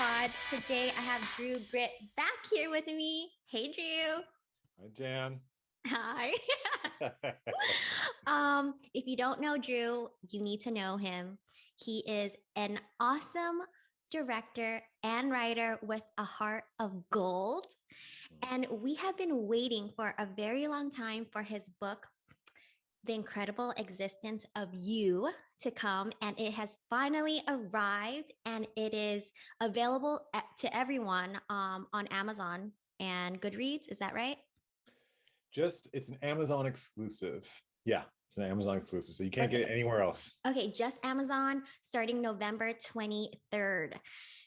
pod. Today I have Drue Grit back here with me. Hey, Drew. Hi, Jan. Hi. If you don't know Drew, you need to know him. He is an awesome director and writer with a heart of gold. And we have been waiting for a very long time for his book, The Incredible Existence of You, to come, and it has finally arrived, and it is available to everyone on Amazon and Goodreads. Is that right? It's an Amazon exclusive. Yeah, it's an Amazon exclusive. So you can't get it anywhere else. Okay, just Amazon starting November 23rd.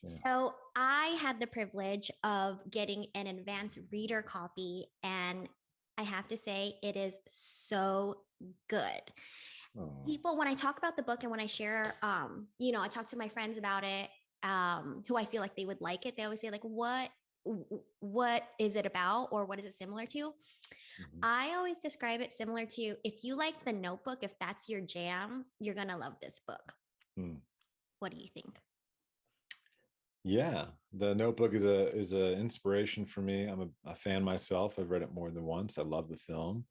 Yeah. So I had the privilege of getting an advanced reader copy, and I have to say it is so good. Oh. People, when I talk about the book and when I share, I talk to my friends about it, who I feel like they would like it. They always say like, what is it about, or what is it similar to? Mhm. I always describe it similar to, if you like The Notebook, if that's your jam, you're gonna love this book. What do you think? Yeah, The Notebook is a inspiration for me. I'm a fan myself. I've read it more than once. I love the film.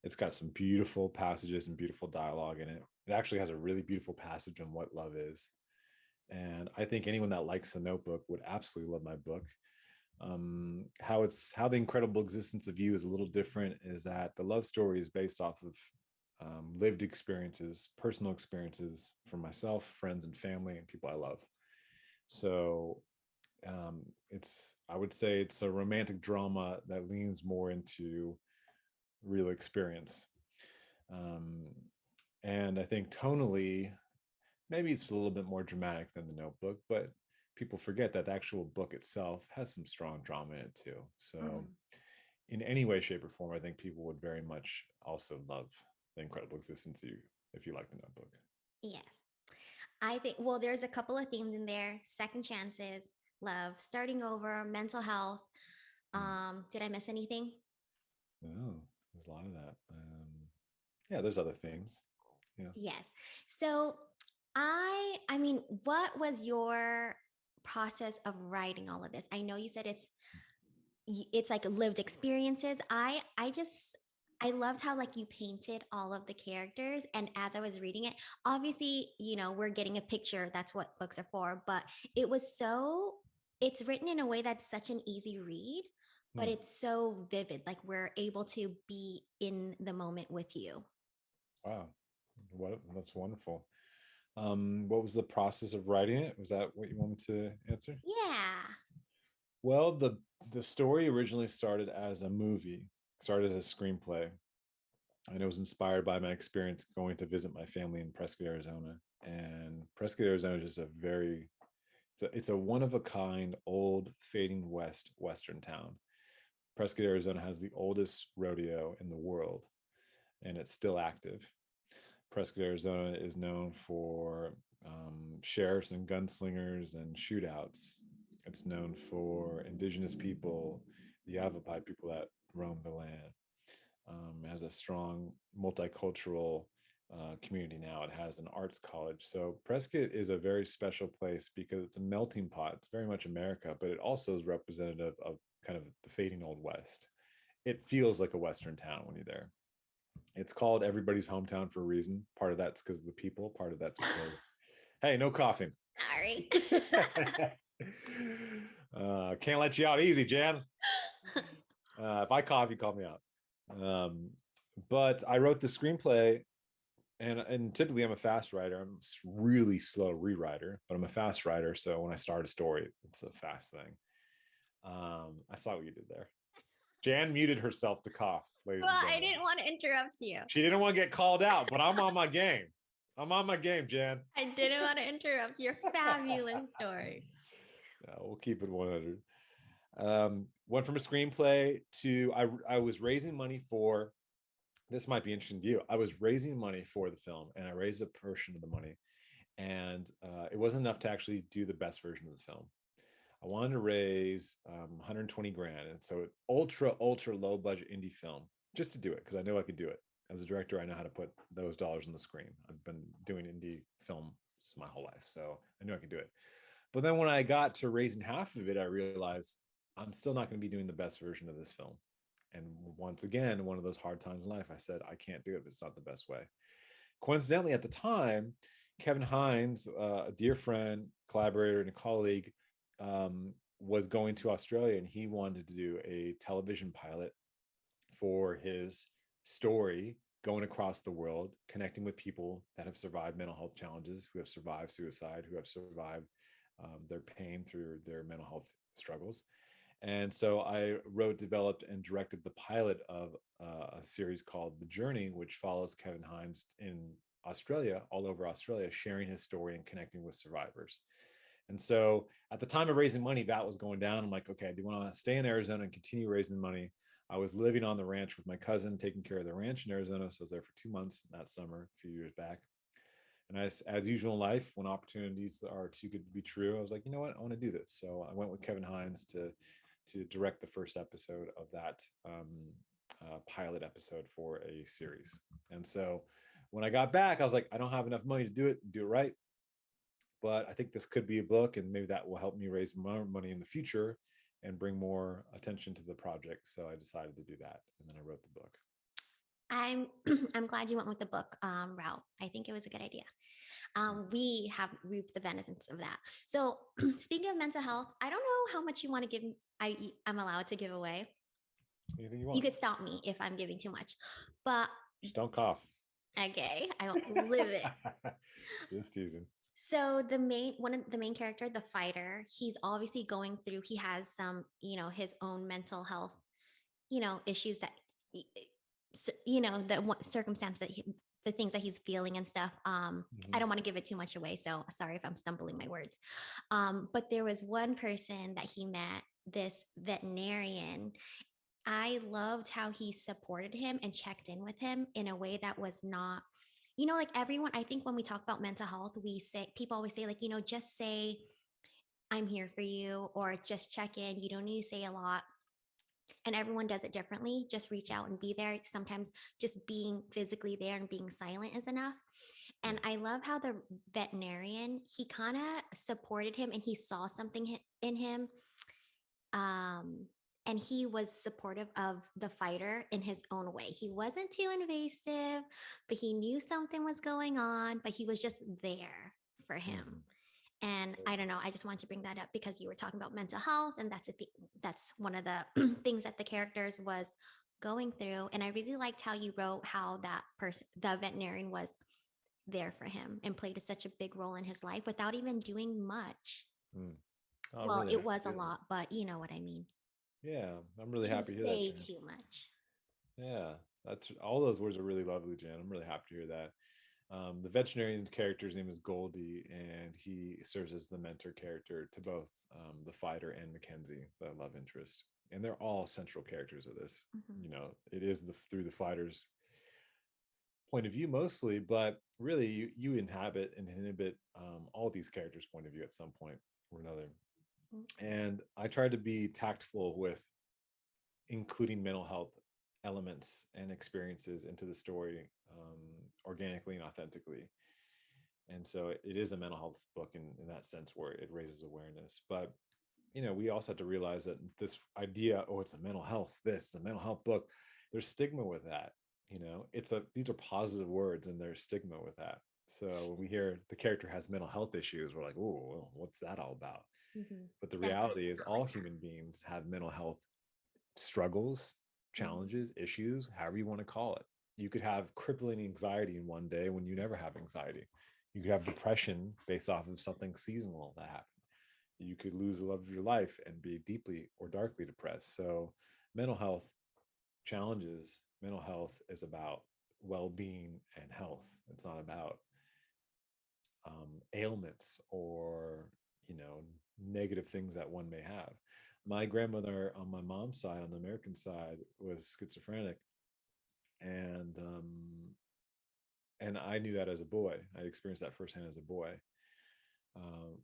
It's got some beautiful passages and beautiful dialogue in it. It actually has a really beautiful passage on what love is. And I think anyone that likes The Notebook would absolutely love my book. How the incredible existence of you is a little different is that the love story is based off of lived experiences, personal experiences from myself, friends, and family, and people I love. So I would say it's a romantic drama that leans more into real experience. um, and I think tonally maybe it's a little bit more dramatic than The Notebook, but people forget that the actual book itself has some strong drama in it too. So in any way, shape, or form, I think people would very much also love The Incredible Existence of You if you like The Notebook. Yes. I think, well, there's a couple of themes in there: second chances, love, starting over, mental health. Did I miss anything? No, there's a lot of that. Yeah, there's other themes. Yeah. Yes. So I mean, what was your process of writing all of this? I know you said it's like lived experiences. I loved how like you painted all of the characters, and as I was reading it, obviously, we're getting a picture, that's what books are for, but it was so it's written in a way that's such an easy read, but it's so vivid. Like we're able to be in the moment with you. Wow. That's wonderful. What was the process of writing it? Was that what you wanted to answer? Yeah. Well, the story originally started as a movie, started as a screenplay, and it was inspired by my experience going to visit my family in Prescott, Arizona. And Prescott, Arizona is just it's a one of a kind, old, fading western town. Prescott, Arizona has the oldest rodeo in the world, and it's still active. Prescott, Arizona is known for sheriffs and gunslingers and shootouts. It's known for indigenous people, the Yavapai people that roam the land. It has a strong multicultural community now. It has an arts college. So Prescott is a very special place because it's a melting pot. It's very much America, but it also is representative of kind of the fading old West. It feels like a Western town when you're there. It's called everybody's hometown for a reason. Part of that's because of the people. Part of that's because, hey, no coughing. Sorry. Can't let you out easy, Jan. If I cough, you call me out. But I wrote the screenplay, and typically I'm a fast writer. I'm a really slow rewriter, but I'm a fast writer. So when I start a story, it's a fast thing. I saw what you did there. Jan muted herself to cough, ladies Well, and I gentlemen. didn't want to interrupt you. She didn't want to get called out, but I'm on my game. I'm on my game, Jan. I didn't want to interrupt your fabulous story. Yeah, we'll keep it 100. Went from a screenplay to I was raising money for. This might be interesting to you. I was raising money for the film, and I raised a portion of the money, and it wasn't enough to actually do the best version of the film. I wanted to raise 120 grand, and so ultra low budget indie film just to do it because I know I could do it. As a director, I know how to put those dollars on the screen. I've been doing indie film my whole life, so I knew I could do it. But then when I got to raising half of it, I realized I'm still not going to be doing the best version of this film. And once again, one of those hard times in life, I said, I can't do it if it's not the best way. Coincidentally, at the time, Kevin Hines, a dear friend, collaborator, and a colleague, was going to Australia, and he wanted to do a television pilot for his story, going across the world, connecting with people that have survived mental health challenges, who have survived suicide, who have survived their pain through their mental health struggles. And so I wrote, developed, and directed the pilot of a series called The Journey, which follows Kevin Hines in Australia, all over Australia, sharing his story and connecting with survivors. And so at the time of raising money, that was going down. I'm like, okay, do you want to stay in Arizona and continue raising money? I was living on the ranch with my cousin, taking care of the ranch in Arizona. So I was there for 2 months that summer, a few years back. And as usual in life, when opportunities are too good to be true, I was like, you know what, I want to do this. So I went with Kevin Hines to direct the first episode of that pilot episode for a series. And so when I got back, I was like, I don't have enough money to do it right, but I think this could be a book, and maybe that will help me raise more money in the future and bring more attention to the project. So I decided to do that, and then I wrote the book. I'm I'm glad you went with the book route. I think it was a good idea. We have reaped the benefits of that. So speaking of mental health, I don't know how much you want to give. I'm allowed to give away. Anything you You want. could stop me if I'm giving too much, but Just don't cough. okay, I won't live it. Just teasing. So the main character, the fighter, he's obviously going through. He has some, his own mental health, issues that, the circumstance the things that he's feeling and stuff. I Mm-hmm. don't want to give it too much away, so sorry if I'm stumbling my words. But there was one person that he met, this veterinarian. I loved how he supported him and checked in with him in a way that was not, like everyone, I think when we talk about mental health, people always say, like, just say, I'm here for you, or just check in. You don't need to say a lot. And everyone does it differently. Just reach out and be there. Sometimes just being physically there and being silent is enough. And I love how the veterinarian, he kind of supported him and he saw something in him. Um, and he was supportive of the fighter in his own way. He wasn't too invasive, but he knew something was going on, but he was just there for him. Mm-hmm. And I don't know, I just wanted to bring that up because you were talking about mental health, and that's one of the things that the characters was going through. And I really liked how you wrote how that person, the veterinarian, was there for him and played such a big role in his life without even doing much. Mm. Oh, I'm Well, really it happy was to a hear that. lot, but you know what I mean. Yeah, I'm really He didn't happy to hear that, say Jan. too much. Yeah, that's all those words are really lovely, Jan. I'm really happy to hear that. The veterinarian character's name is Goldie, and he serves as the mentor character to both the fighter and Mackenzie, the love interest. And they're all central characters of this. Mm-hmm. It is through the fighter's point of view mostly, but really you inhabit and inhibit all these characters' point of view at some point or another. And I tried to be tactful with including mental health elements and experiences into the story organically and authentically. And so it is a mental health book in that sense where it raises awareness. But we also have to realize that this idea, oh, it's a mental health, this, the mental health book, there's stigma with that. These are positive words and there's stigma with that. So when we hear the character has mental health issues, we're like, oh, well, what's that all about? Mm-hmm. But the Definitely reality is not all like that. human beings have mental health struggles, Mm-hmm. challenges, issues, however you want to call it. You could have crippling anxiety in one day when you never have anxiety. You could have depression based off of something seasonal that happened. You could lose the love of your life and be deeply or darkly depressed. So, mental health challenges, mental health is about well being and health. It's not about ailments or, you know, negative things that one may have. My grandmother on my mom's side, on the American side, was schizophrenic, and and I knew that as a boy. I experienced that firsthand as a boy. Um,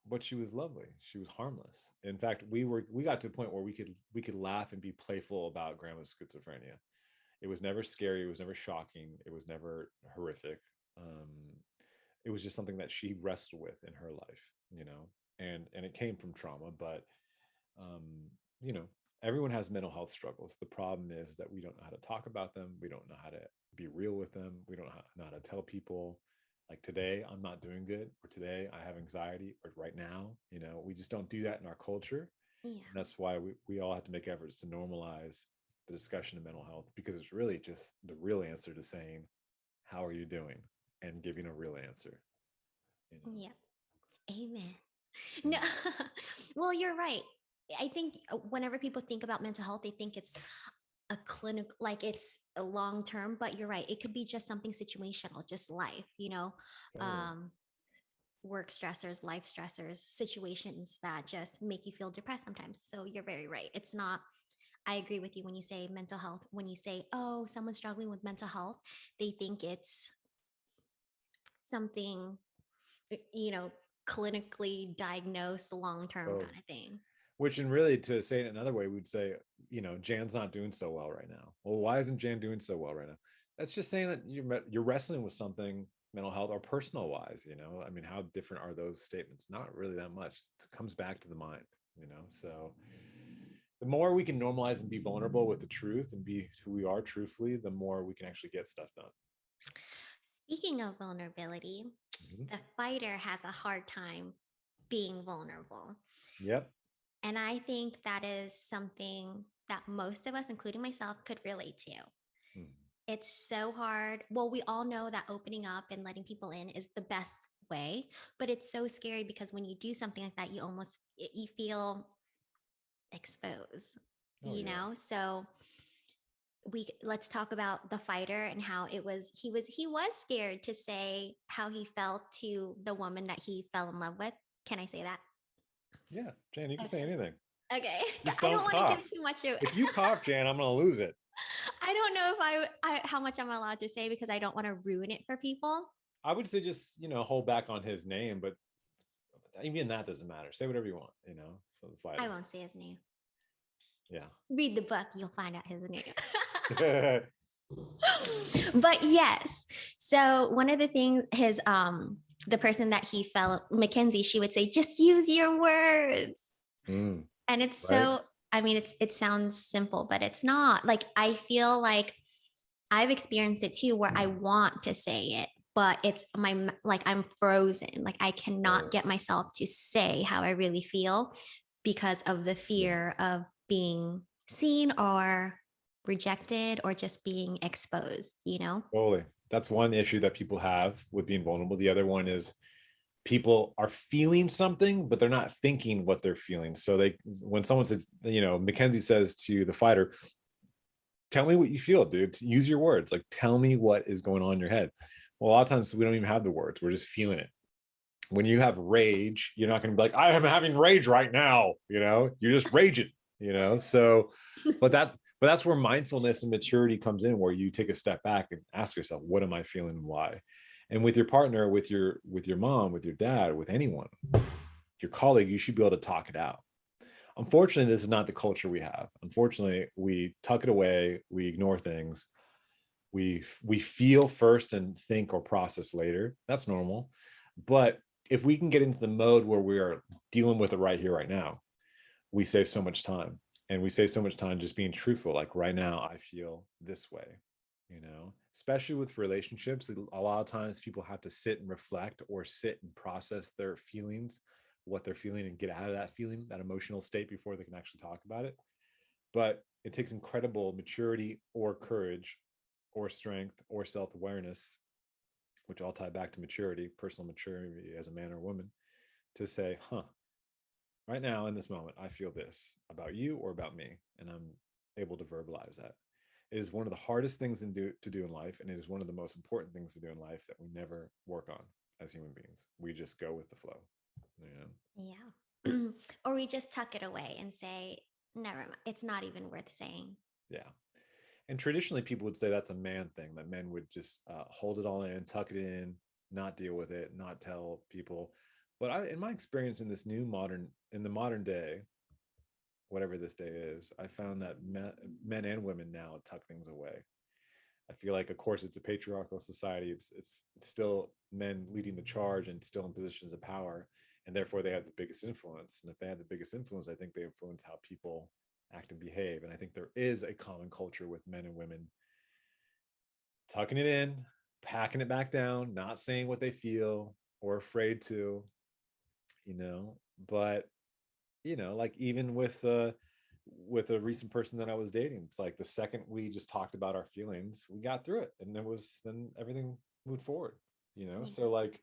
but she was lovely. She was harmless. In fact, we got to a point where we could laugh and be playful about grandma's schizophrenia. It was never scary. It was never shocking. It was never horrific. It was just something that she wrestled with in her life. and it came from trauma. But um, you know, everyone has mental health struggles. The problem is that we don't know how to talk about them. We don't know how to be real with them. We don't know how to tell people, like, today I'm not doing good, or today I have anxiety, or right now, we just don't do that in our culture. Yeah. And that's why we all have to make efforts to normalize the discussion of mental health, because it's really just the real answer to saying, how are you doing? And giving a real answer, you know. Yeah. Amen. No, Mm. well, you're right. I think whenever people think about mental health, they think it's a clinic, like it's a long term, but you're right. It could be just something situational, just life, Totally. um, work stressors, life stressors, situations that just make you feel depressed sometimes. So you're very right. It's not, I agree with you when you say mental health. When you say, oh, someone's struggling with mental health, they think it's something, you know, clinically diagnosed long term Totally. kind of thing. Which, and really, to say it another way, we'd say, Jan's not doing so well right now. Well, why isn't Jan doing so well right now? That's just saying that you're wrestling with something, mental health or personal wise. I mean, how different are those statements? Not really that much. It comes back to the mind. So the more we can normalize and be vulnerable with the truth and be who we are truthfully, the more we can actually get stuff done. Speaking of vulnerability, Mhm. the fighter has a hard time being vulnerable. Yep. And I think that is something that most of us, including myself, could relate to. Mhm. It's so hard. Well, we all know that opening up and letting people in is the best way, but it's so scary because when you do something like that, you feel exposed, Oh yeah. So let's talk about the fighter and how he was scared to say how he felt to the woman that he fell in love with. Can I say that? Yeah, Jan, you can say Okay. anything. Okay. Just I don't don't want to give cough. too much of If you cough, Jan, I'm gonna lose it. I don't know if how much I'm allowed to say because I don't want to ruin it for people. I would say just, hold back on his name, but even that doesn't matter. Say whatever you want. So the I fighter. won't say his name. Yeah. Read the book, you'll find out his name. But yes. So one of the things the person that he felt, Mackenzie, she would say, just use your words. Mm, And it's right. so, I mean, it sounds simple, but it's not. Like I feel like I've experienced it too where I want to say it, but it's like I'm frozen. Like I cannot Oh, get myself to say how I really feel because of the yeah. fear of being seen or rejected or just being exposed. Totally. That's one issue that people have with being vulnerable. The other one is people are feeling something, but they're not thinking what they're feeling. So when someone says, Mackenzie says to the fighter, tell me what you feel, dude. Use your words. Like, tell me what is going on in your head. Well, a lot of times we don't even have the words. We're just feeling it. When you have rage, you're not going to be like, I am having rage right now. You're just raging, So, but that's where mindfulness and maturity comes in, where you take a step back and ask yourself, what am I feeling and why? And with your partner, with your mom, with your dad, with anyone, your colleague, you should be able to talk it out. Unfortunately, this is not the culture we have. Unfortunately, we tuck it away, we ignore things, we feel first and think or process later. That's normal. But if we can get into the mode where we are dealing with it right here, right now, we save so much time. And we save so much time just being truthful. Like, right now, I feel this way, especially with relationships. A lot of times people have to sit and reflect or sit and process their feelings, what they're feeling, and get out of that feeling, that emotional state, before they can actually talk about it. But it takes incredible maturity or courage or strength or self-awareness, which all tie back to maturity, personal maturity as a man or woman, to say, right now in this moment, I feel this about you or about me, and I'm able to verbalize that. It is one of the hardest things to do in life, and it is one of the most important things to do in life that we never work on as human beings. We just go with the flow. Yeah. Or we just tuck it away and say, never mind. It's not even worth saying. Yeah. And traditionally, people would say that's a man thing, that men would just hold it all in, tuck it in, not deal with it, not tell people. But in my experience in the modern day, whatever this day is, I found that men and women now tuck things away. I feel like, of course, it's a patriarchal society. It's still men leading the charge and still in positions of power. and therefore they have the biggest influence. And if they have the biggest influence, I think they influence how people act and behave. And I think there is a common culture with men and women tucking it in, packing it back down, not saying what they feel or afraid to, you know. But like even with a recent person that I was dating, it's like the second we just talked about our feelings, we got through it, and then everything moved forward. Yeah. So like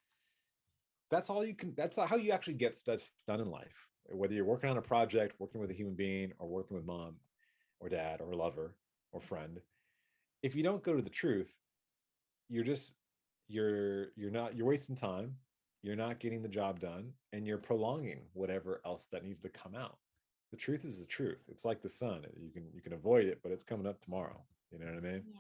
that's all you can. That's how you actually get stuff done in life. Whether you're working on a project, working with a human being, or working with mom or dad or lover or friend, if you don't go to the truth, you're just you're wasting time, you're not getting the job done, and you're prolonging whatever else that needs to come out. The truth is the truth. It's like the sun. You can avoid it, but it's coming up tomorrow. You know what I mean? Yeah.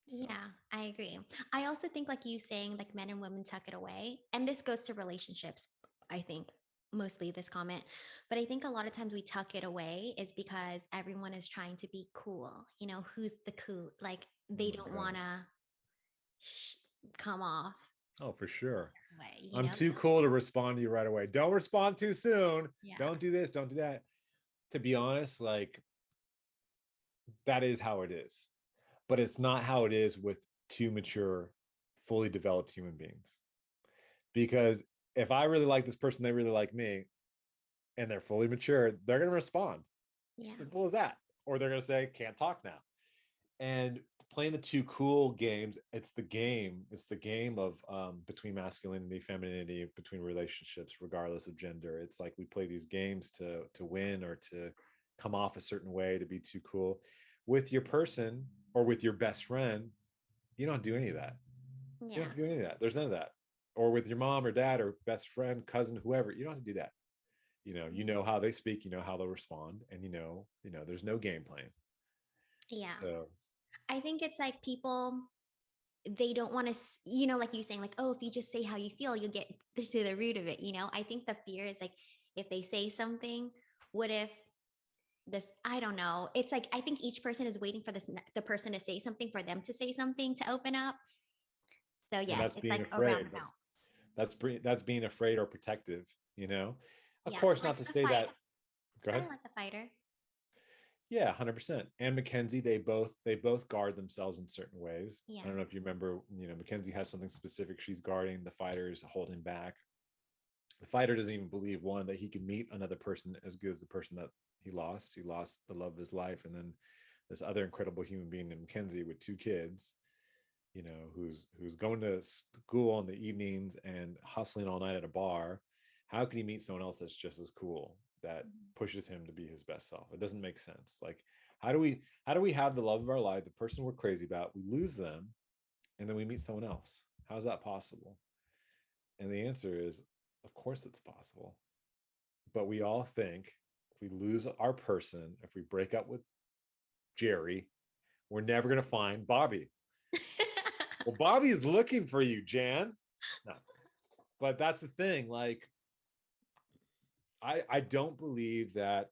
So Yeah, I agree. I also think, like you saying, like men and women tuck it away. And this goes to relationships, I think, mostly this comment. But I think a lot of times we tuck it away is because everyone is trying to be cool. Who's the cool? Like oh they my don't want god. to come off Oh, for a sure. certain way, I'm too cool to respond to you right away. Don't respond too soon. Yeah. Don't do this, don't do that. To be honest, like that is how it is. But it's not how it is with two mature, fully developed human beings. Because if I really like this person, they really like me, and they're fully mature, they're going to respond. Yeah. Simple as that. Or they're going to say, can't talk now. And playing the two cool games, it's the game of between masculinity, femininity, between relationships, regardless of gender. It's like we play these games to win or to come off a certain way, to be too cool. With your person or with your best friend, you don't do any of that. You don't Yeah. have to do any of that. There's none of that. Or with your mom or dad or best friend, cousin, whoever, you don't have to do that. How they speak, how they'll respond, and there's no game plan. Yeah. So I think it's like people, they don't want to, like you saying, like, oh, if you just say how you feel, you'll get to the root of it. I think the fear is like, if they say something, what if I don't know. It's like, I think each person is waiting for the person to say something for them to say something to open up. So and yes, that's it's being like a afraid. roundabout. That's being afraid or protective. Of Yeah. course, Like not to the say fight. that. Go Kind ahead. of like the fighter. Yeah, 100%. And Mackenzie, they both guard themselves in certain ways. I Yeah. don't know if you remember, Mackenzie has something specific she's guarding. The fighter is holding back. The fighter doesn't even believe, one, that he can meet another person as good as the person that he lost. He lost the love of his life, and then this other incredible human being named Mackenzie with two kids, who's going to school in the evenings and hustling all night at a bar. How could he meet someone else that's just as cool, that pushes him to be his best self? It doesn't make sense. Like, how do we have the love of our life, the person we're crazy about, we lose them, and then we meet someone else? How is that possible? And the answer is, of course it's possible. But we all think if we lose our person, if we break up with Jerry, we're never going to find Bobby. Well, Bobby is looking for you, Jan. No. But that's the thing. Like, I don't believe that,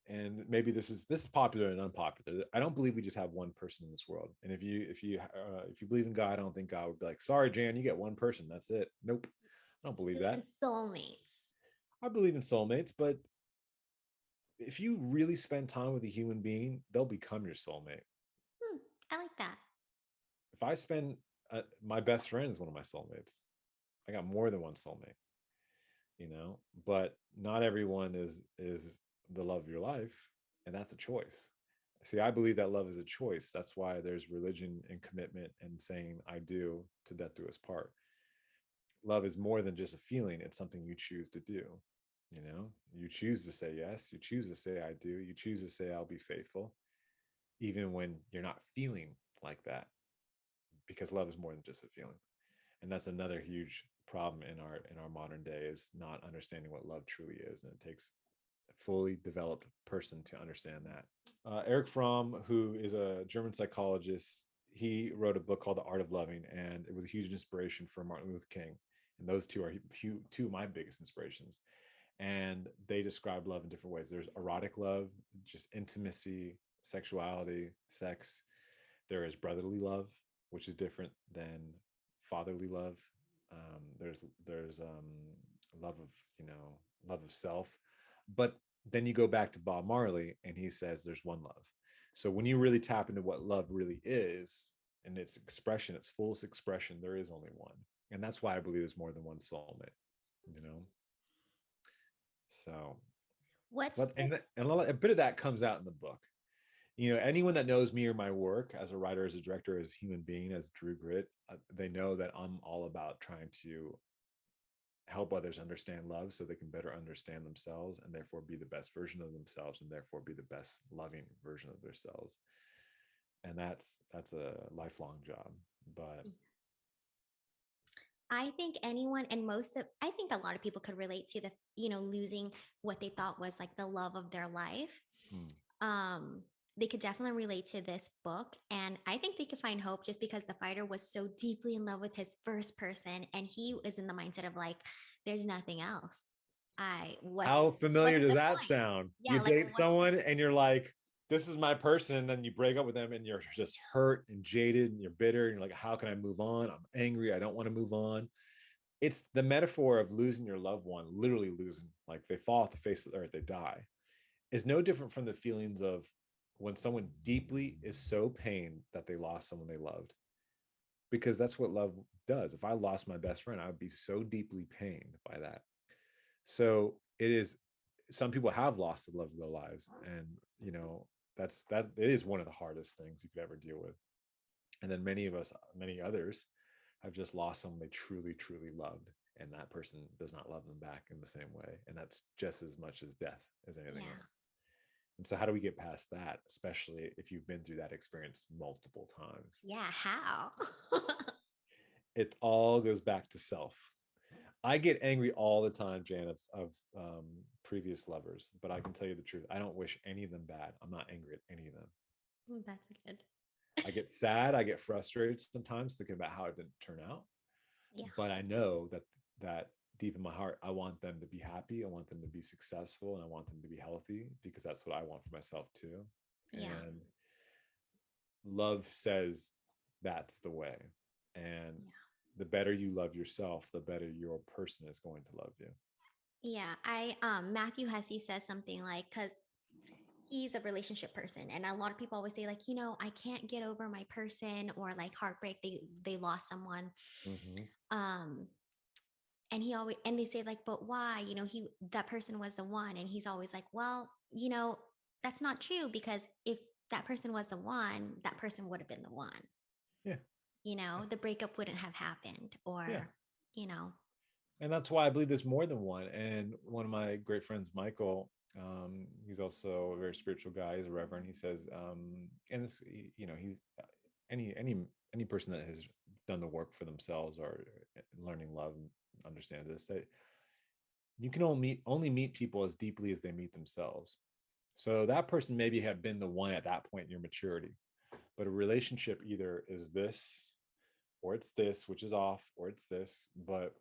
and maybe this is popular and unpopular. I don't believe we just have one person in this world. And if you believe in God, I don't think God would be like, sorry, Jan, you get one person. That's it. Nope. I don't believe that. And soulmates. I believe in soulmates, but if you really spend time with a human being, they'll become your soulmate. Hmm, I like that. If I spend my best friend is one of my soulmates. I got more than one soulmate, but not everyone is the love of your life, and that's a choice. See, I believe that love is a choice. That's why there's religion and commitment and saying I do to death do us part. Love is more than just a feeling. It's something you choose to do. You choose to say yes, you choose to say I do, you choose to say I'll be faithful, even when you're not feeling like that, because love is more than just a feeling. And that's another huge problem in our modern day, is not understanding what love truly is, and it takes a fully developed person to understand that. Eric Fromm, who is a German psychologist, he wrote a book called The Art of Loving, and it was a huge inspiration for Martin Luther King. And those two are two of my biggest inspirations. And they describe love in different ways. There's erotic love, just intimacy, sexuality, sex. There is brotherly love, which is different than fatherly love. There's love of, love of self, but then you go back to Bob Marley and he says there's one love. So when you really tap into what love really is and its expression, its fullest expression, there is only one. And that's why I believe there's more than one soulmate, you know. So What's the and a bit of that comes out in the book. Anyone that knows me or my work as a writer, as a director, as a human being, as Drue Grit, they know that I'm all about trying to help others understand love so they can better understand themselves and therefore be the best version of themselves and therefore be the best loving version of themselves. And that's a lifelong job. But I think anyone and most of I think a lot of people could relate to the losing what they thought was like the love of their life. hmm, um they could definitely relate to this book, and I think they could find hope just because the fighter was so deeply in love with his first person, and he was in the mindset of like there's nothing else. I how familiar what's does the that point? sound? Yeah, You like date what's the someone and you're like, this is my person, and you break up with them and you're just hurt and jaded and you're bitter and you're like, how can I move on? I'm angry, I don't want to move on. It's the metaphor of losing your loved one, literally losing, like they fall off the face of the earth, they die, is no different from the feelings of when someone deeply is so pained that they lost someone they loved. Because that's what love does. If I lost my best friend, I would be so deeply pained by that. So it is, some people have lost the love of their lives. And, that it is one of the hardest things you could ever deal with. And then many others have just lost someone they truly, truly loved. And that person does not love them back in the same way. And that's just as much as death as anything yeah, else. And so, how do we get past that, especially if you've been through that experience multiple times? yeah, how? It all goes back to self. I get angry all the time, Jan, of previous lovers, but I can tell you the truth. I don't wish any of them bad. I'm not angry at any of them. That's good. I get sad. I get frustrated sometimes thinking about how it didn't turn out. Yeah, But I know that deep in my heart, I want them to be happy. I want them to be successful, and I want them to be healthy because that's what I want for myself too. yeah, And love says that's the way. And yeah. the better you love yourself, the better your person is going to love you. Yeah, I Matthew Hussey says something like, because he's a relationship person, and a lot of people always say like, I can't get over my person, or like heartbreak, they lost someone. Mm-hmm. um and he always, and they say like, but why, he that person was the one, and he's always like, well, that's not true, because if that person was the one, that person would have been the one. Yeah. The breakup wouldn't have happened, Yeah. or you know And that's why I believe there's more than one. And one of my great friends, Michael, he's also a very spiritual guy. He's a reverend. He says, and this, he's any person that has done the work for themselves or learning love understands this, that you can only meet people as deeply as they meet themselves. So that person maybe have been the one at that point in your maturity, but a relationship either is this or it's this, which is off, or it's this, but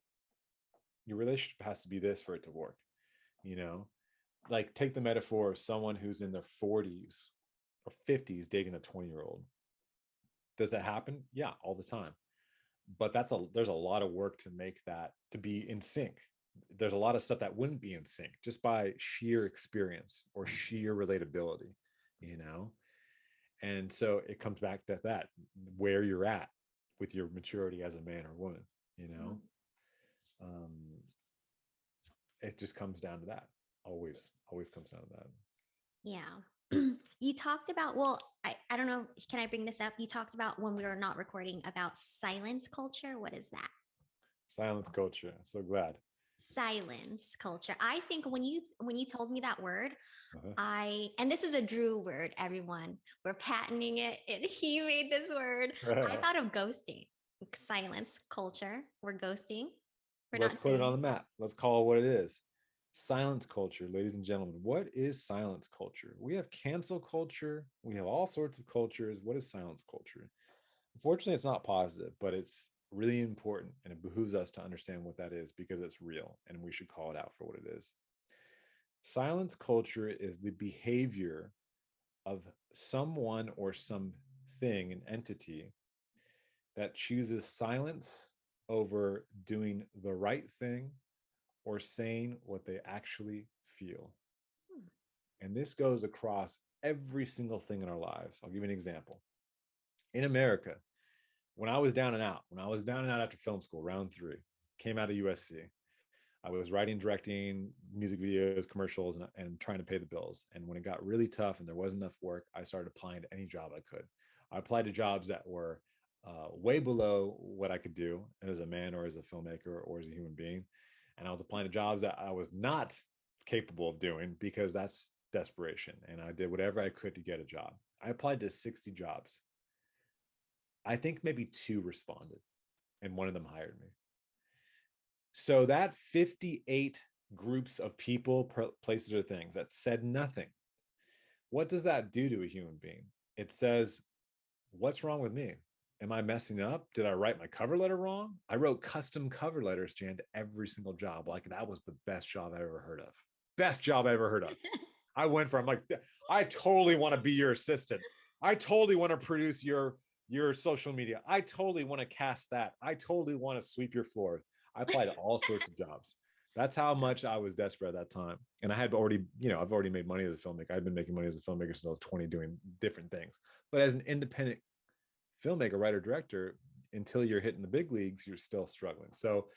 your relationship has to be this for it to work, you know? Like take the metaphor of someone who's in their 40s or 50s dating a 20-year-old. Does that happen? Yeah, all the time. But there's a lot of work to make that to be in sync. There's a lot of stuff that wouldn't be in sync just by sheer experience or sheer relatability, you know? And so it comes back to that, where you're at with your maturity as a man or woman, you know? Mhm. Um, it just comes down to that. Always comes down to that. Yeah. You talked about, well, I don't know, can I bring this up? You talked about, when we were not recording, about silence culture. What is that? Silence culture. So glad. Silence culture. I think when you told me that word, Uh-huh. and this is a Drew word, everyone. We're patenting it. He made this word. I thought of ghosting. Silence culture. We're ghosting. We're Let's not put it on saying. the map. Let's call it what it is. Silence culture, ladies and gentlemen. What is silence culture? We have cancel culture. We have all sorts of cultures. What is silence culture? Unfortunately, it's not positive, but it's really important and it behooves us to understand what that is because it's real and we should call it out for what it is. Silence culture is the behavior of someone or something, an entity that chooses silence over doing the right thing or saying what they actually feel. Hmm. And this goes across every single thing in our lives. I'll give you an example. In America, when I was down and out, after film school, round 3, came out of USC, I was writing, directing music videos, commercials, and trying to pay the bills. And when it got really tough and there wasn't enough work, I started applying to any job I could. I applied to jobs that were way below what I could do as a man or as a filmmaker or as a human being. And I was applying to jobs that I was not capable of doing because that's desperation. And I did whatever I could to get a job. I applied to 60 jobs. I think maybe 2 responded, and one of them hired me. So that 58 groups of people, places, or things that said nothing, what does that do to a human being? It says, what's wrong with me? Am I messing up? Did I write my cover letter wrong? I wrote custom cover letters, Jan, to every single job. Like, that was the best job I ever heard of. Best job I ever heard of. I went for, I'm like, I totally want to be your assistant. I totally want to produce your social media. I totally want to cast that. I totally want to sweep your floor. I applied to all sorts of jobs. That's how much I was desperate at that time. And I had already, I've already made money as a filmmaker. I've been making money as a filmmaker since I was 20 doing different things. But as an independent filmmaker, writer, director, until you're hitting the big leagues, you're still struggling. So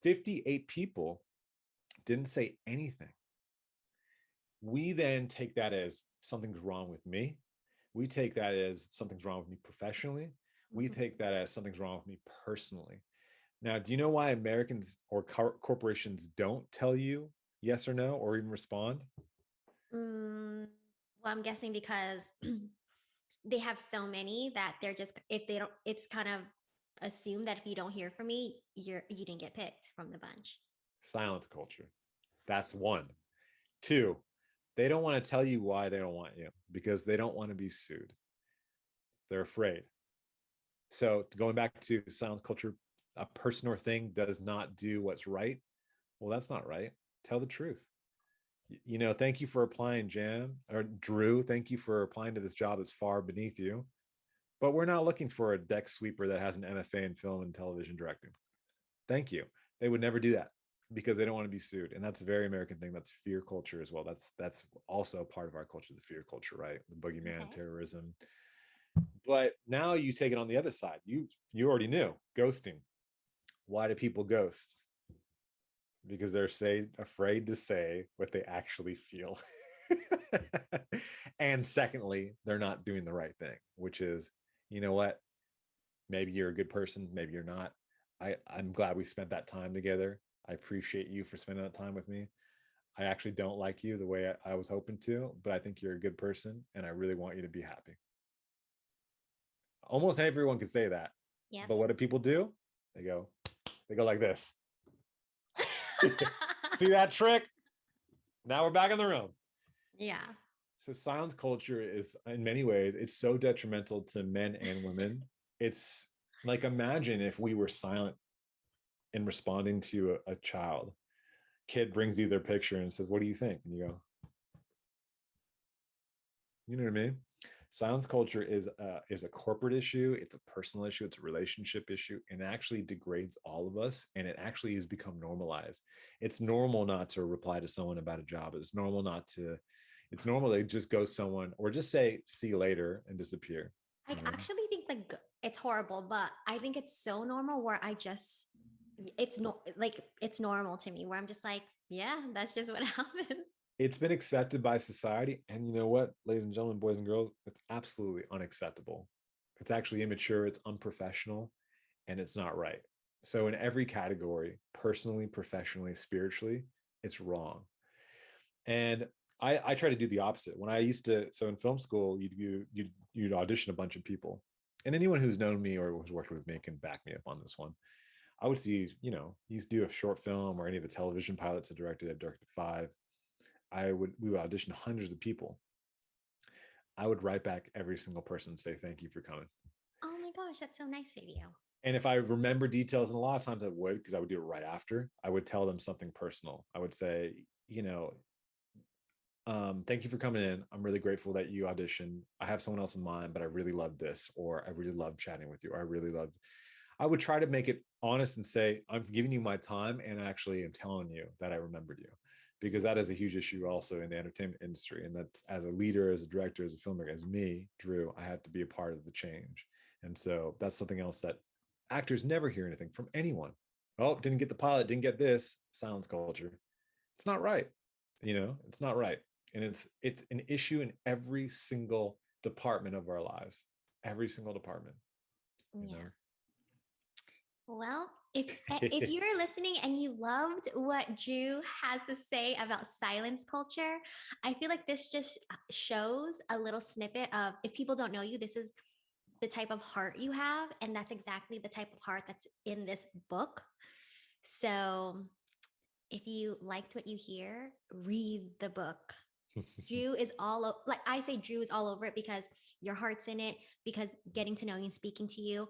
58 people didn't say anything. We then take that as something's wrong with me. We take that as something's wrong with me professionally. We take that as something's wrong with me personally. Now, do you know why Americans or corporations don't tell you yes or no or even respond? Well, I'm guessing because they have so many that they're just, if they don't, it's kind of assumed that if you don't hear from me, you didn't get picked from the bunch. Silence culture. That's one. 2, they don't want to tell you why they don't want you because they don't want to be sued. They're afraid. So going back to silence culture, a person or thing does not do what's right. Well, that's not right. Tell the truth. Thank you for applying, Jan or Drew. Thank you for applying to this job that's far beneath you. But we're not looking for a deck sweeper that has an MFA in film and television directing. Thank you. They would never do that because they don't want to be sued. And that's a very American thing. That's fear culture as well. That's also part of our culture, the fear culture, right? The boogeyman, Okay. terrorism. But now you take it on the other side. You already knew ghosting. Why do people ghost? Because they're afraid to say what they actually feel. And secondly, they're not doing the right thing, which is, you know what? Maybe you're a good person, maybe you're not. I'm glad we spent that time together. I appreciate you for spending that time with me. I actually don't like you the way I was hoping to, but I think you're a good person and I really want you to be happy. Almost everyone can say that. Yep. But what do people do? They go like this. See that trick? Now we're back in the room. Yeah. So silence culture is, in many ways, it's so detrimental to men and women. It's like, imagine if we were silent in responding to a child. Kid brings you their picture and says, what do you think? And you go, you know what I mean? Silence culture is a corporate issue. It's a personal issue. It's a relationship issue, and it actually degrades all of us. And it actually has become normalized. It's normal not to reply to someone about a job. It's normal not to. It's normal to just ghost someone or just say "see you later" and disappear. I actually think like it's horrible, but I think it's so normal where it's no like it's normal to me where I'm just like, yeah, that's just what happens. It's been accepted by society, and you know what, ladies and gentlemen, boys and girls, it's absolutely unacceptable. It's actually immature. It's unprofessional, and it's not right. So in every category, personally, professionally, spiritually, it's wrong. And I try to do the opposite. When I used to, so in film school, you'd audition a bunch of people, and anyone who's known me or has worked with me can back me up on this one. I would see, you do a short film or any of the television pilots I directed 5. We would audition hundreds of people. I would write back every single person and say, thank you for coming. Oh my gosh, that's so nice of you. And if I remember details, and a lot of times I would, because I would do it right after, I would tell them something personal. I would say, thank you for coming in. I'm really grateful that you auditioned. I have someone else in mind, but I really loved this, or I really loved chatting with you, or I would try to make it honest and say, I'm giving you my time and actually am telling you that I remembered you. Because that is a huge issue also in the entertainment industry. And that's, as a leader, as a director, as a filmmaker, as me, Drue, I had to be a part of the change. And so that's something else that actors never hear anything from anyone. Oh, didn't get the pilot, didn't get this. Silence culture. It's not right. It's not right. And it's an issue in every single department of our lives. Every single department, you Yeah. know. Well, if you're listening and you loved what Drew has to say about silence culture, I feel like this just shows a little snippet of, if people don't know you, this is the type of heart you have, and that's exactly the type of heart that's in this book. So, if you liked what you hear, read the book. Drew is like I say, Drew is all over it because your heart's in it, because getting to know you and speaking to you,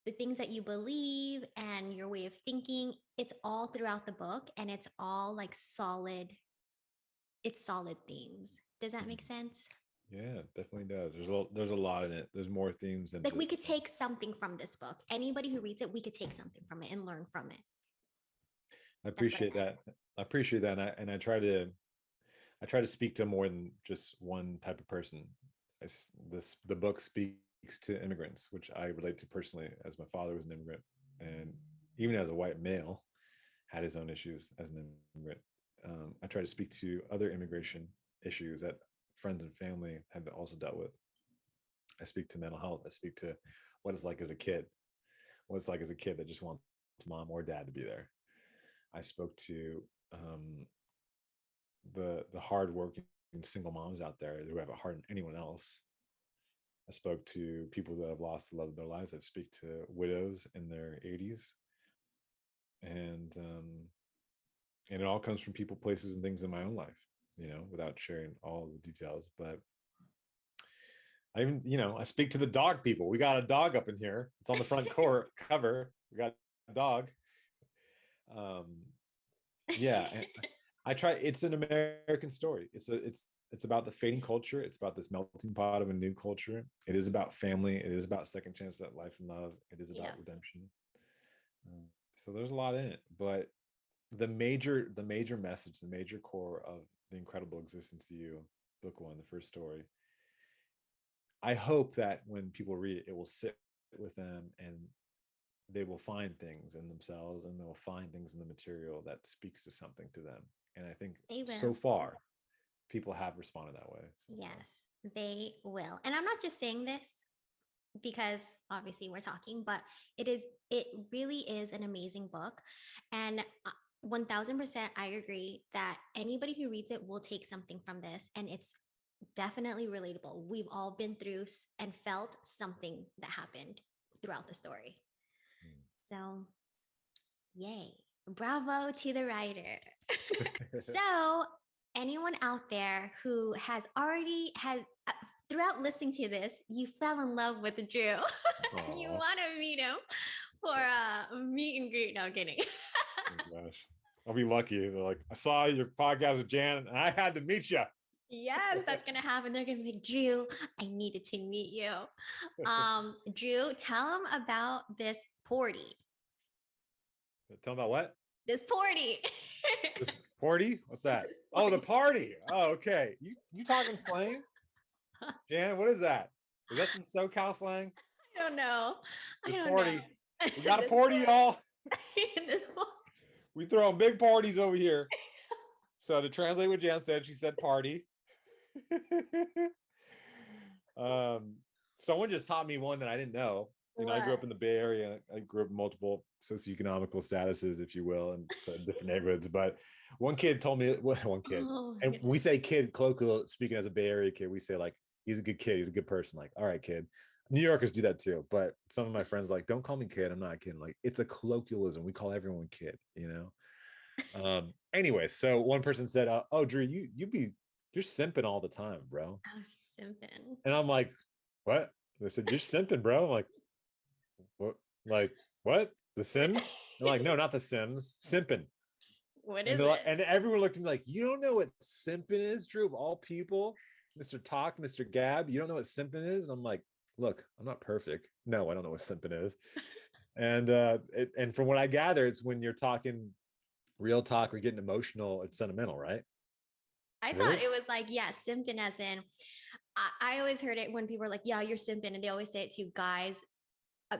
the things that you believe and your way of thinking, it's all throughout the book, and it's all like solid themes. Does that make sense? Yeah, it definitely does. There's a lot in it. There's more themes than Like we just could take something from this book. Anybody who reads it, we could take something from it and learn from it. I That's what I appreciate meant. that. I appreciate that. And I try to speak to more than just one type of person. The book speaks to immigrants, which I relate to personally, as my father was an immigrant, and even as a white male, had his own issues as an immigrant. I try to speak to other immigration issues that friends and family have also dealt with. I speak to mental health. I speak to what it's like as a kid, what it's like as a kid that just wants mom or dad to be there. I spoke to the hardworking single moms out there who have it harder than anyone else. I spoke to people that have lost the love of their lives. I speak to widows in their 80s, and it all comes from people, places, and things in my own life. Without sharing all the details, but I even I speak to the dog people. We got a dog up in here. It's on the front cover. We got a dog. Um, yeah, I try. It's an American story. It's about the fading culture. It's about this melting pot of a new culture. It is about family. It is about second chance at life and love. It is Yeah. about redemption. So there's a lot in it, but the major message, the major core of The Incredible Existence of You, book one, the first story. I hope that when people read it, it will sit with them, and they will find things in themselves, and they'll find things in the material that speaks to something to them. And I think They so will. far, people have responded that way so Yes, far. they will. And I'm not just saying this because obviously we're talking, but it really is an amazing book. And 1000% I agree that anybody who reads it will take something from this, and it's definitely relatable. We've all been through and felt something that happened throughout the story. So, yay. Bravo to the writer. So, anyone out there who has throughout listening to this, you fell in love with Drew and you Oh want to meet him for a meet and greet. No kidding. gosh, I'll be lucky. They're like, I saw your podcast with Jan, and I had to meet you. Yes, that's gonna happen. They're gonna be like, Drew, I needed to meet you. Drew, tell them about this party. Tell them about what? This party. This party? What's that? This Oh, the party. party. Oh, okay. You talking slang, Jan? What is that? Is that some SoCal slang? I don't know. I This don't know. party. We got a This party, y'all. this We throwing big parties over here. So to translate what Jan said, she said party. um, Someone just taught me one that I didn't know. I grew what? up in the Bay Area. I grew up in multiple socioeconomical statuses, if you will, and so different neighborhoods. But one kid told me, well, one kid, Oh my and we goodness. say kid colloquial, speaking as a Bay Area kid, we say like he's a good kid, he's a good person. Like, all right, kid. New Yorkers do that too, but some of my friends like, don't call me kid. I'm not a kid. Like, it's a colloquialism. We call everyone kid. Anyway, so one person said, "Oh, Drue, you're simping all the time, bro." I was simping. And I'm like, "What?" They said, "You're simping, bro." I'm like, "What? Like what? The Sims?" They're like, "No, not the Sims. Simping." What And is they're like, it? and everyone looked at me like, "You don't know what simping is, Drue? Of all people, Mr. Talk, Mr. Gab, you don't know what simping is?" And I'm like, "Look, I'm not perfect. No, I don't know what simping is." And from what I gather, it's when you're talking real talk or getting emotional, it's sentimental, right? I thought Really? it was like, yeah, simping as in, I always heard it when people are like, yeah, you're simping. And they always say it to guys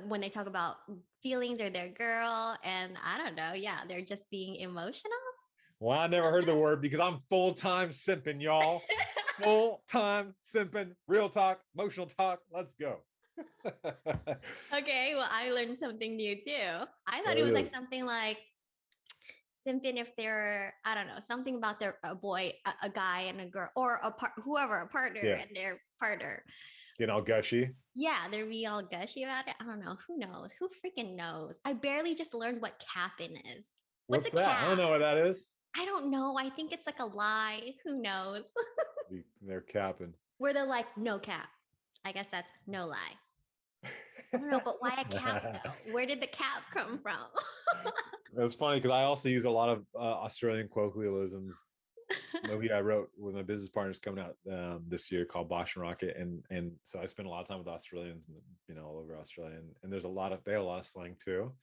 when they talk about feelings or their girl. And I don't know. Yeah, they're just being emotional. Well, I never heard the word because I'm full-time simping, y'all. Full-time simping, real talk, emotional talk. Let's go. Okay, well, I learned something new too. I thought What it it was like is. something like simping if they're, I don't know, something about their a boy, a guy and a girl, or whoever, a partner Yeah. and their partner. Getting all gushy. Yeah, they're be all gushy about it. I don't know. Who knows? Who freaking knows? I barely just learned what capping is. What's a What's that? I don't cap? know what that is. I don't know. I think it's like a lie. Who knows? They're capping. Where they're like, no cap. I guess that's no lie. I don't know, but why a cap though? Where did the cap come from? It's funny because I also use a lot of Australian colloquialisms. Movie I wrote with my business partners coming out this year called Bosch and Rocket, and so I spent a lot of time with Australians, all over Australia, and there's a lot of they have a lot of slang too,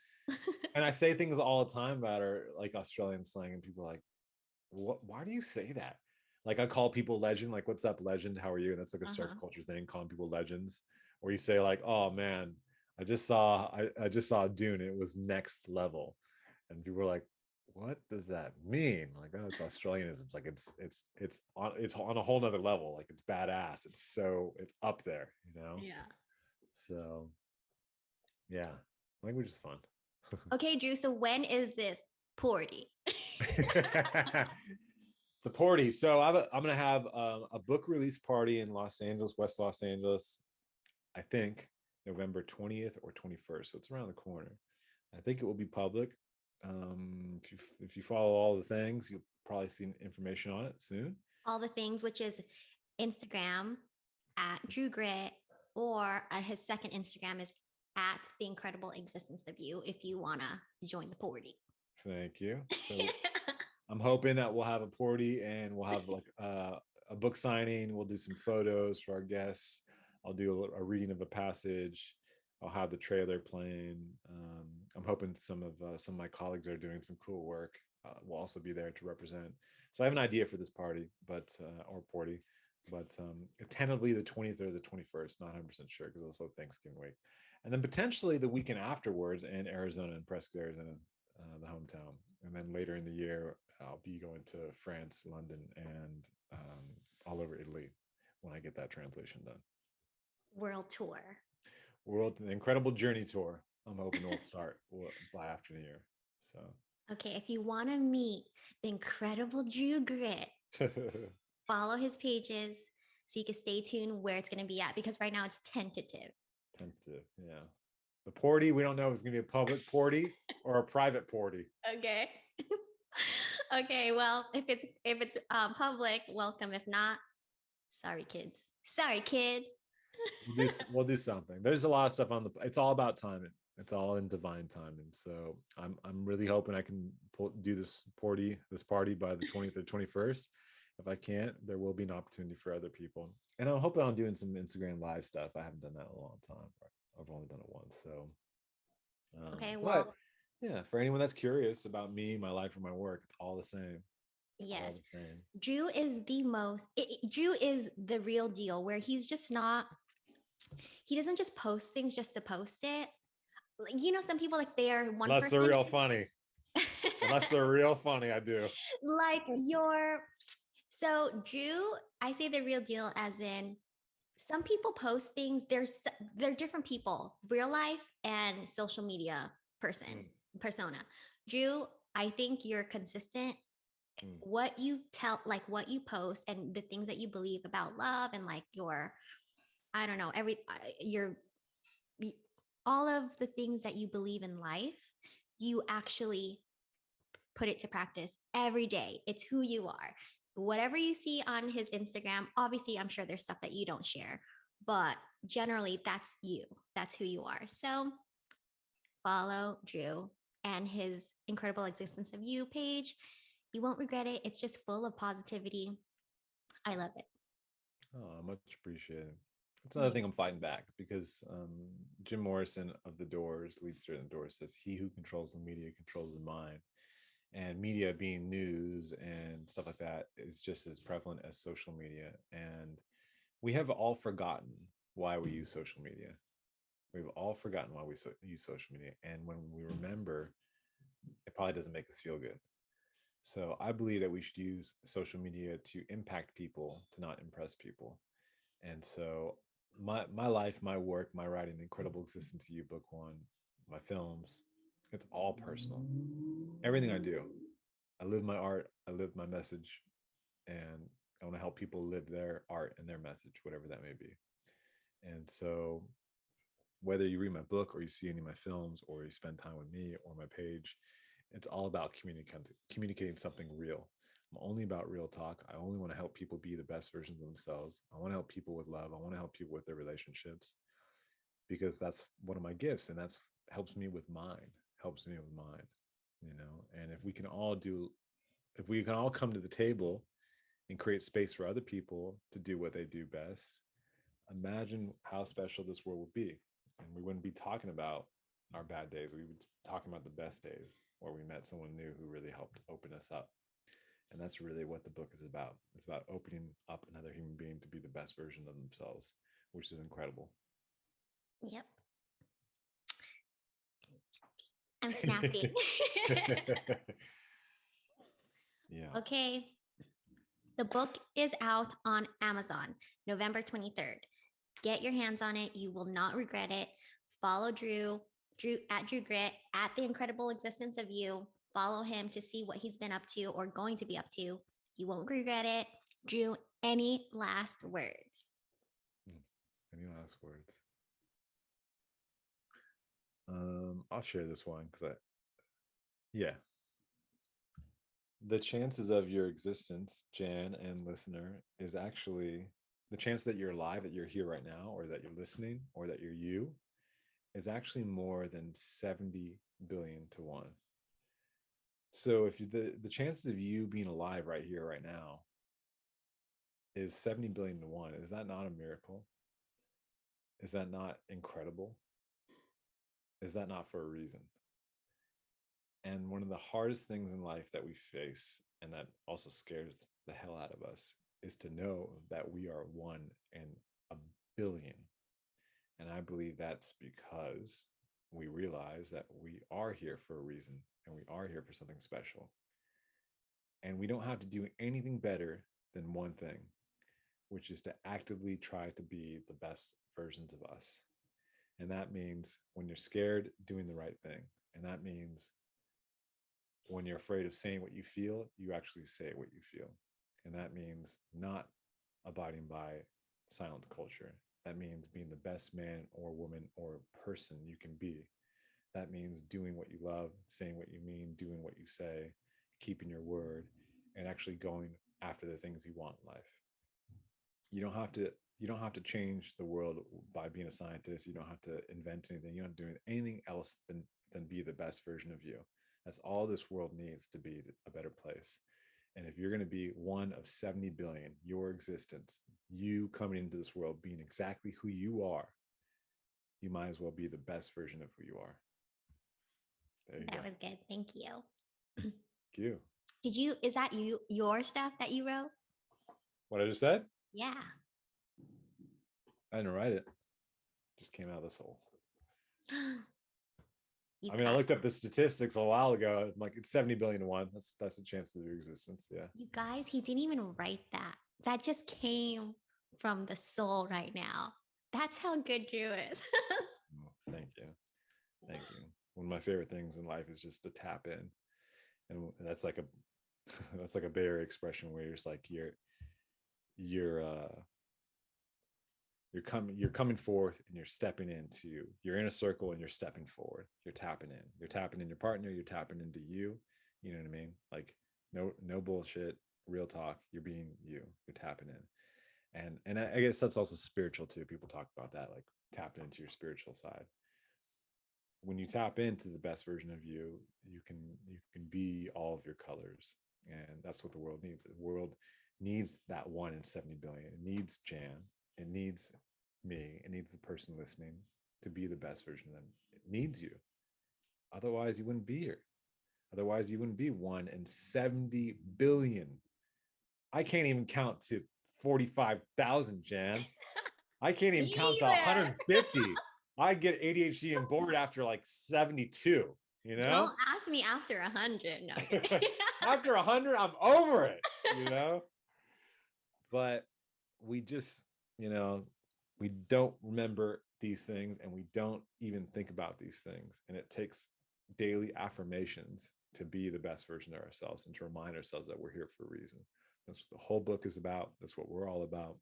and I say things all the time that are like Australian slang, and people are like, "What? Why do you say that?" Like I call people legend, like "What's up, legend? How are you?" And that's like a surf Uh-huh. culture thing, calling people legends. Or you say like, "Oh man, I just saw Dune. It was next level," and people are like, "What does that mean?" Like, oh, it's Australianism. It's like it's on a whole nother level. Like it's badass. It's up there, you know. Yeah. So yeah, language is fun. Okay, Drew. So when is this party? The party. So I'm gonna have a book release party in Los Angeles, West Los Angeles. I think November 20th or 21st. So it's around the corner. I think it will be public. If you follow all the things, you'll probably see information on it soon. All the things, which is Instagram at Drue Grit, or his second Instagram is at The Incredible Existence of You if you want to join the party. Thank you. So I'm hoping that we'll have a party and we'll have like a book signing. We'll do some photos for our guests. I'll do a reading of a passage. I'll have the trailer playing. I'm hoping some of my colleagues are doing some cool work. Will also be there to represent. So I have an idea for this party, but or party, but tentatively the 20th or the 21st. Not 100% sure because it's also Thanksgiving week, and then potentially the weekend afterwards in Arizona, in Prescott, Arizona, the hometown, and then later in the year I'll be going to France, London, and all over Italy when I get that translation done. World tour. World the Incredible Journey Tour. I'm hoping will start by after the year. So Okay, if you want to meet the incredible Drue Grit, follow his pages so you can stay tuned where it's going to be at because right now it's tentative. tentative, yeah. The party, we don't know if it's gonna be a public party or a private party. Okay. Okay, well, if it's public, welcome. If not, sorry kids. Sorry kid. We'll do something. There's a lot of stuff on the. It's all about timing. It's all in divine timing. So I'm really hoping I can do this party by the 20th or 21st. If I can't, there will be an opportunity for other people. And I'm hoping I'm doing some Instagram live stuff. I haven't done that in a long time. I've only done it once. So, Okay, but well, yeah, for anyone that's curious about me, my life, or my work, it's all the same. It's all yes. the same. Drew is the real deal where he's just not he doesn't just post things just to post it. Like, some people like they are one Unless they're person. real funny. Unless they're real funny, I do. Like your so Drew, I say the real deal as in some people post things. They're different people, real life and social media Mm, persona. Drew, I think you're consistent. mm. What you tell, like what you post, and the things that you believe about love, and like I don't know, your all of the things that you believe in life, you actually put it to practice every day. It's who you are. Whatever you see on his Instagram, obviously, I'm sure there's stuff that you don't share, but generally, that's you. That's who you are. So follow Drew and his Incredible Existence of You page. You won't regret it. It's just full of positivity. I love it. Oh, much appreciated. It's another thing I'm fighting back because Jim Morrison of the Doors, lead singer of the Doors, says, "He who controls the media controls the mind." And media being news and stuff like that is just as prevalent as social media. And we have all forgotten why we use social media. We've all forgotten why we use social media. And when we remember, it probably doesn't make us feel good. So I believe that we should use social media to impact people, to not impress people. And so my life, my work, my writing, The Incredible Existence of You, book one, my films, it's all personal. Everything I do, I live my art, I live my message, and I want to help people live their art and their message, whatever that may be. And so whether you read my book or you see any of my films or you spend time with me or my page, it's all about communicating something real. I'm only about real talk. I only want to help people be the best versions of themselves. I want to help people with love. I want to help people with their relationships because that's one of my gifts, and that's helps me with mine. Helps me with mine, you know. And if we can all come to the table and create space for other people to do what they do best, imagine how special this world would be. And we wouldn't be talking about our bad days. We would be talking about the best days where we met someone new who really helped open us up. And that's really what the book is about. It's about opening up another human being to be the best version of themselves, which is incredible. Yep. I'm snapping. Yeah. Okay. The book is out on Amazon November 23rd. Get your hands on it. You will not regret it. Follow Drue at Drue Grit, at The Incredible Existence of You. Follow him to see what he's been up to or going to be up to. You won't regret it. Drue, any last words? Any last words? I'll share this one because yeah, the chances of your existence, Jan and listener, is actually the chance that you're alive, that you're here right now, or that you're listening, or that you're you, is actually more than 70 billion to one. So if the chances of you being alive right here, right now, is 70 billion to one, is that not a miracle? Is that not incredible? Is that not for a reason? And one of the hardest things in life that we face, and that also scares the hell out of us, is to know that we are one in a billion. And I believe that's because we realize that we are here for a reason and we are here for something special. And we don't have to do anything better than one thing, which is to actively try to be the best versions of us. And that means when you're scared, doing the right thing. And that means when you're afraid of saying what you feel, you actually say what you feel. And that means not abiding by silent culture. That means being the best man or woman or person you can be. That means doing what you love, saying what you mean, doing what you say, keeping your word, and actually going after the things you want in life. You don't have to you don't have to change the world by being a scientist. You don't have to invent anything. You don't have to do anything else than be the best version of you. That's all this world needs to be a better place. And if you're going to be one of 70 billion, your existence, you coming into this world being exactly who you are, you might as well be the best version of who you are. There you go. That was good. Thank you. Thank you. Is that your stuff that you wrote? What I just said? Yeah. I didn't write it. Just came out of the soul. You I mean, I guys, looked up the statistics a while ago. I'm like, it's 70 billion to one. That's a chance of your existence. Yeah. you guys, he didn't even write that. That just came from the soul right now. That's how good Drew is. Oh, thank you. Thank you. One of my favorite things in life is just to tap in. And that's like a that's like a Bay Area expression where you're just like you're you're coming forth and you're stepping into you're in a circle and you're stepping forward. You're tapping in your partner, you're tapping into you. You know what I mean? Like no bullshit, real talk. You're being you're tapping in. And I guess that's also spiritual too. People talk about that, like tapping into your spiritual side. When you tap into the best version of you, you can be all of your colors. And that's what the world needs. The world needs that one in 70 billion. It needs Jan. It needs me. It needs the person listening to be the best version of them. It needs you. Otherwise, you wouldn't be here. Otherwise, you wouldn't be 1 in 70 billion. I can't even count to 45,000, Jan. I can't even count to 150. I get ADHD and bored after like 72, you know? Don't ask me after 100. No. After 100, I'm over it, you know? But we just, we don't remember these things and we don't even think about these things. And it takes daily affirmations to be the best version of ourselves and to remind ourselves that we're here for a reason. That's what the whole book is about. That's what we're all about.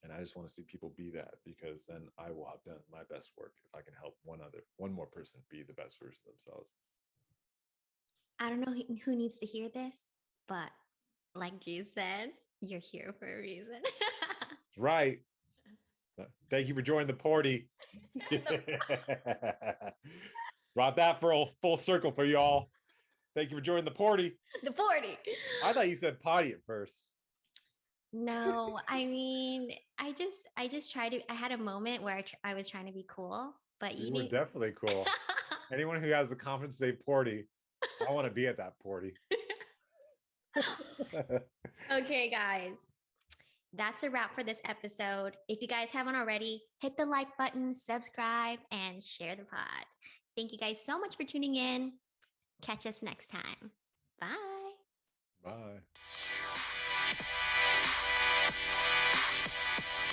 And I just want to see people be that, because then I will have done my best work if I can help one more person be the best version of themselves. I don't know who needs to hear this, but like you said, you're here for a reason. That's right. Thank you for joining the party. Brought that for a full circle for y'all. Thank you for joining the party. The party. I thought you said potty at first. No, I mean, I just tried to. I had a moment where I was trying to be cool, but You were definitely cool. Anyone who has the confidence to say party, I want to be at that party. Okay, guys. That's a wrap for this episode. If you guys haven't already, hit the like button, subscribe, and share the pod. Thank you guys so much for tuning in. Catch us next time. Bye. Bye.